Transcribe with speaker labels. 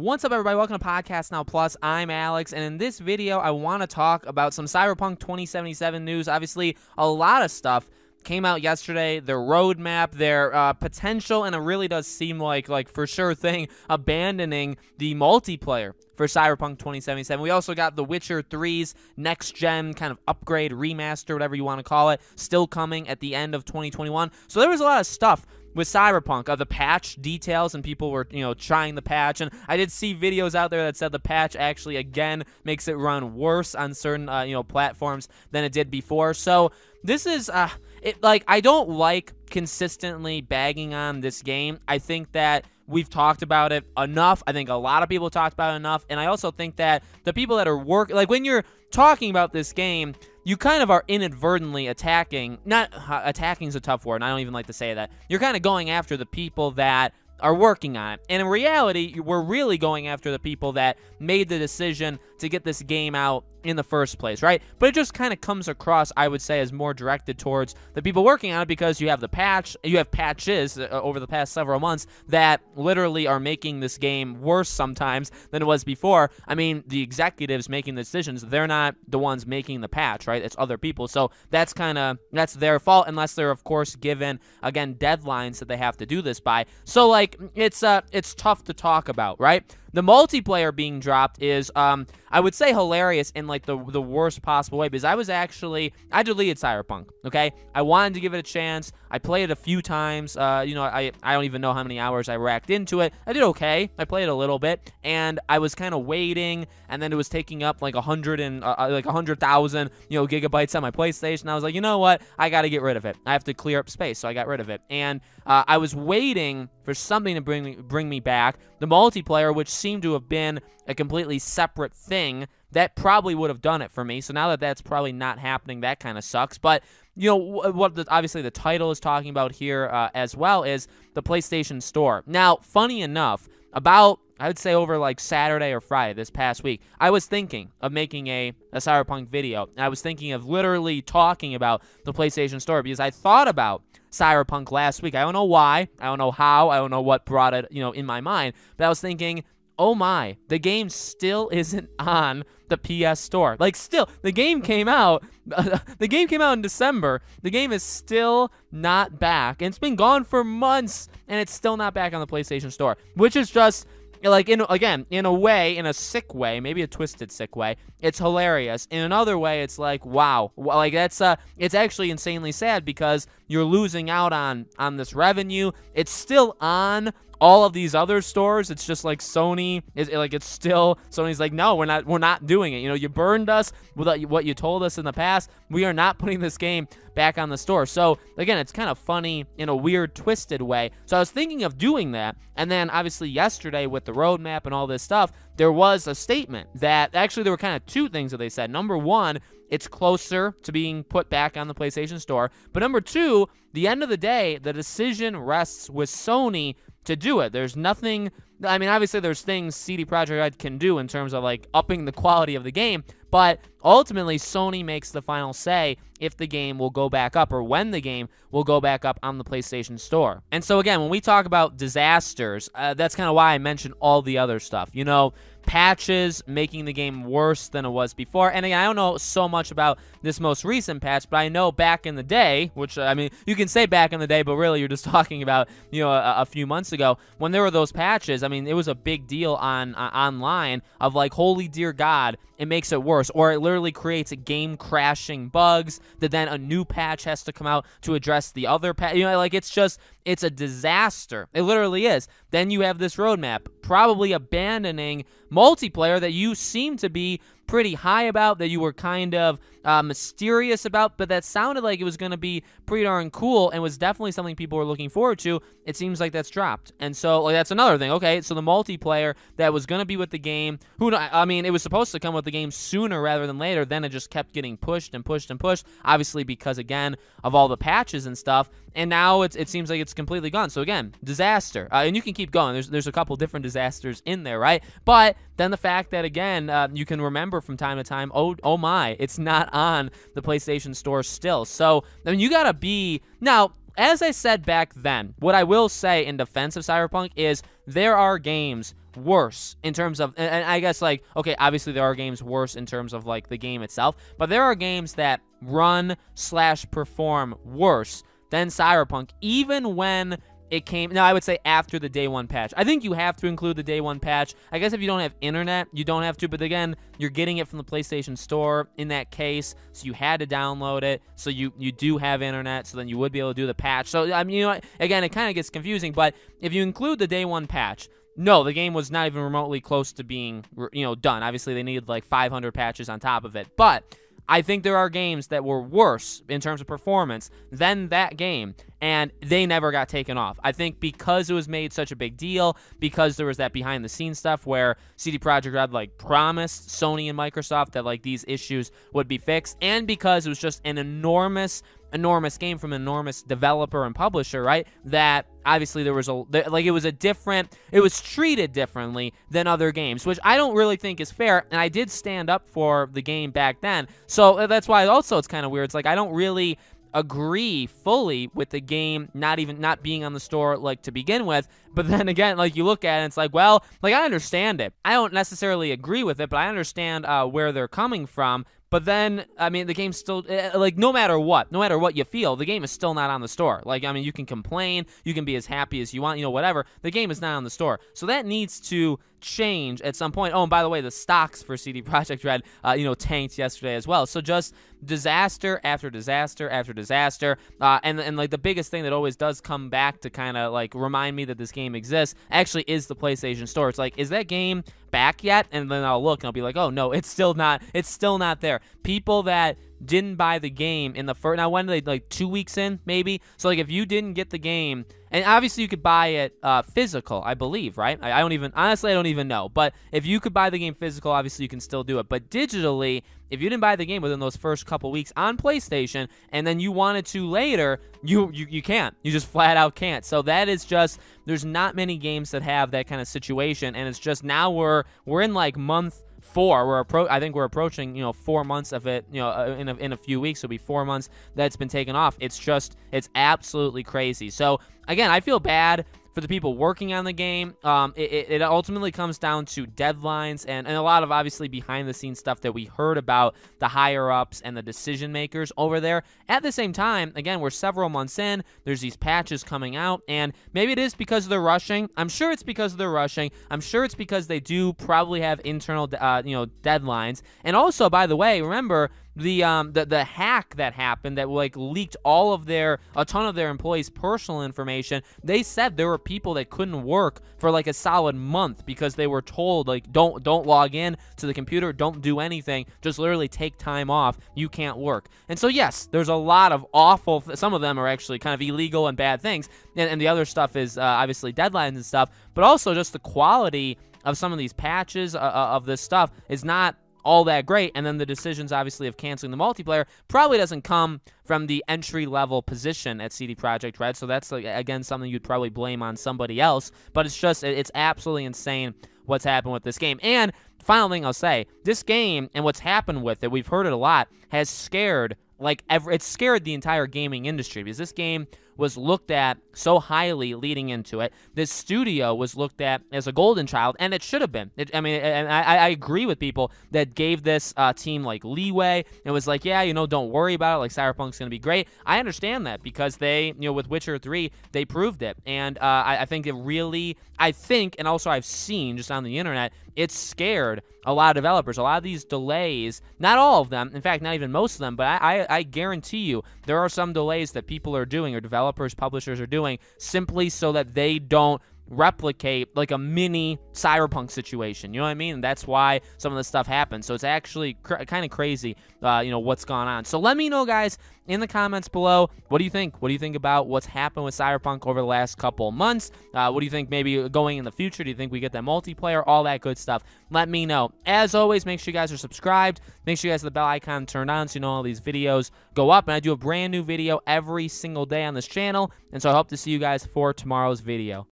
Speaker 1: What's up, everybody? Welcome to Podcast Now Plus. I'm Alex, and in this video, I want to talk about some Cyberpunk 2077 news. Obviously, a lot of stuff came out yesterday, their roadmap, their potential, and it really does seem like for sure thing, abandoning the multiplayer for Cyberpunk 2077. We also got The Witcher 3's next-gen kind of upgrade, remaster, whatever you want to call it, still coming at the end of 2021. So there was a lot of stuff with Cyberpunk, the patch details, and people were, trying the patch, and I did see videos out there that said the patch actually, again, makes it run worse on certain, platforms than it did before. So this is, I don't like consistently bagging on this game. I think that we've talked about it enough. I think a lot of people talked about it enough, and I also think that the people that are when you're talking about this game, you kind of are inadvertently attacking, not attacking is a tough word, and I don't even like to say that. You're kind of going after the people that are working on it. And in reality, we're really going after the people that made the decision to get this game out in the first place, right? But it just kind of comes across, I would say, as more directed towards the people working on it, because you have the patch, you have patches over the past several months that literally are making this game worse sometimes than it was before. I mean, the executives making the decisions, they're not the ones making the patch, right? It's other people. So that's that's their fault, unless they're, of course, given, again, deadlines that they have to do this by. So, it's tough to talk about, right? The multiplayer being dropped is, I would say, hilarious in, the worst possible way, because I deleted Cyberpunk, okay? I wanted to give it a chance. I played it a few times. I don't even know how many hours I racked into it. I did okay. I played it a little bit, and I was kind of waiting, and then it was taking up, 100,000, gigabytes on my PlayStation. I was like, you know what? I got to get rid of it. I have to clear up space, so I got rid of it. And I was waiting for something to bring me back. The multiplayer, which seemed to have been a completely separate thing, that probably would have done it for me. So now that that's probably not happening, that kind of sucks. But obviously the title is talking about here as well is the PlayStation Store. Now, funny enough, I would say over Saturday or Friday this past week, I was thinking of making a Cyberpunk video. I was thinking of literally talking about the PlayStation Store, because I thought about Cyberpunk last week. I don't know why. I don't know how. I don't know what brought it, in my mind. But I was thinking, oh my, the game still isn't on the PS Store. Still, the game came out. The game came out in December. The game is still not back, and it's been gone for months, and it's still not back on the PlayStation Store, which is just in a way, in a sick way, maybe a twisted sick way, it's hilarious. In another way, it's wow. It's actually insanely sad, because you're losing out on this revenue. It's still on all of these other stores. It's just Sony Sony's no, we're not doing it. You burned us with what you told us in the past. We are not putting this game back on the store. So again, it's kind of funny in a weird, twisted way. So I was thinking of doing that, and then obviously yesterday with the roadmap and all this stuff, there was a statement that actually there were kind of two things that they said. Number one, it's closer to being put back on the PlayStation Store. But number two, the end of the day, the decision rests with Sony to do it. There's nothing, I mean, obviously there's things CD Projekt Red can do in terms of upping the quality of the game, but ultimately Sony makes the final say if the game will go back up, or when the game will go back up on the PlayStation Store. And so again, when we talk about disasters, that's kind of why I mentioned all the other stuff. Patches making the game worse than it was before. And again, I don't know so much about this most recent patch, but I know back in the day, which, I mean, you can say back in the day, but really you're just talking about, a few months ago, when there were those patches. I mean, it was a big deal online of holy dear God, it makes it worse, or it literally creates a game-crashing bugs that then a new patch has to come out to address the other patch. It's a disaster. It literally is. Then you have this roadmap, probably abandoning multiplayer that you seem to be pretty high about, that you were kind of mysterious about, but that sounded like it was going to be pretty darn cool and was definitely something people were looking forward to. It seems like that's dropped. And so that's another thing. Okay, so the multiplayer that was going to be with the game, it was supposed to come with the game sooner rather than later. Then it just kept getting pushed and pushed and pushed, obviously because, again, of all the patches and stuff. And now it seems like it's completely gone. So again, disaster. And you can keep going. There's a couple different disasters in there, right? But then the fact that, again, you can remember from time to time, oh my, it's not on the PlayStation Store still. So, I mean, you gotta be... Now, as I said back then, what I will say in defense of Cyberpunk is there are games worse in terms of, and I guess, like, okay, obviously there are games worse in terms of, like, the game itself, but there are games that run/perform worse than Cyberpunk, even when it came. Now, I would say after the day one patch. I think you have to include the day one patch. I guess if you don't have internet, you don't have to, but again, you're getting it from the PlayStation Store in that case, so you had to download it, so you do have internet, so then you would be able to do the patch. So, I mean, you know, again, it kind of gets confusing, but if you include the day one patch, no, the game was not even remotely close to being, you know, done. Obviously, they needed like 500 patches on top of it, but I think there are games that were worse in terms of performance than that game, and they never got taken off. I think because it was made such a big deal, because there was that behind-the-scenes stuff where CD Projekt Red, like, promised Sony and Microsoft that, like, these issues would be fixed, and because it was just an enormous game from an enormous developer and publisher, right, that obviously there was it was treated differently than other games, which I don't really think is fair, and I did stand up for the game back then, so that's why also it's kind of weird. It's like I don't really agree fully with the game not being on the store, like, to begin with, but then again, like, you look at it and it's like, well, like, I understand it. I don't necessarily agree with it, but I understand where they're coming from. But then, I mean, the game's still, like, no matter what you feel, the game is still not on the store. Like, I mean, you can complain, you can be as happy as you want, you know, whatever. The game is not on the store. So that needs to change at some point. Oh, and by the way, the stocks for CD Projekt Red, you know, tanked yesterday as well. So just disaster after disaster after disaster. And like, the biggest thing that always does come back to kind of, like, remind me that this game exists actually is the PlayStation Store. It's like, is that game back yet? And then I'll look and I'll be like, oh no, it's still not there. People that didn't buy the game in the first, now when they, like, 2 weeks in maybe, so like if you didn't get the game, and obviously you could buy it physical, I believe, right? I don't even know, but if you could buy the game physical, obviously you can still do it, but digitally, if you didn't buy the game within those first couple weeks on PlayStation, and then you wanted to later, you can't. You just flat out can't. So that is just, there's not many games that have that kind of situation, and it's just now we're in, like, month 4. I think we're approaching, you know, 4 months of it, you know, in a few weeks. It'll be 4 months that's been taken off. It's just, it's absolutely crazy. So again, I feel bad for the people working on the game. It ultimately comes down to deadlines and a lot of, obviously, behind-the-scenes stuff that we heard about the higher-ups and the decision-makers over there. At the same time, again, we're several months in. There's these patches coming out, and maybe it is because they're rushing. I'm sure it's because they're rushing. I'm sure it's because they do probably have internal, you know, deadlines. And also, by the way, remember, the hack that happened that, like, leaked a ton of their employees' personal information. They said there were people that couldn't work for, like, a solid month because they were told, like, don't log in to the computer, don't do anything, just literally take time off, you can't work. And so yes, there's a lot of awful, some of them are actually kind of illegal and bad things, and the other stuff is obviously deadlines and stuff, but also just the quality of some of these patches of this stuff is not all that great, and then the decisions, obviously, of canceling the multiplayer probably doesn't come from the entry-level position at CD Projekt Red, so that's, like, again, something you'd probably blame on somebody else, but it's just, it's absolutely insane what's happened with this game. And final thing I'll say, this game and what's happened with it, we've heard it a lot, has scared, like, it's scared the entire gaming industry, because this game was looked at so highly leading into it. This studio was looked at as a golden child, and it should have been. I agree with people that gave this team, like, leeway. It was like, yeah, you know, don't worry about it. Like, Cyberpunk's going to be great. I understand that because they, you know, with Witcher 3, they proved it. And I think it really, and also I've seen just on the internet, it scared a lot of developers. A lot of these delays, not all of them, in fact, not even most of them, but I guarantee you there are some delays that people are doing, or developers, publishers are doing, simply so that they don't replicate, like, a mini Cyberpunk situation. You know what I mean? And that's why some of this stuff happens. So it's actually kind of crazy, you know, what's gone on. So let me know, guys, in the comments below, what do you think? What do you think about what's happened with Cyberpunk over the last couple months? What do you think maybe going in the future? Do you think we get that multiplayer? All that good stuff. Let me know. As always, make sure you guys are subscribed. Make sure you guys have the bell icon turned on so you know all these videos go up. And I do a brand new video every single day on this channel. And so I hope to see you guys for tomorrow's video.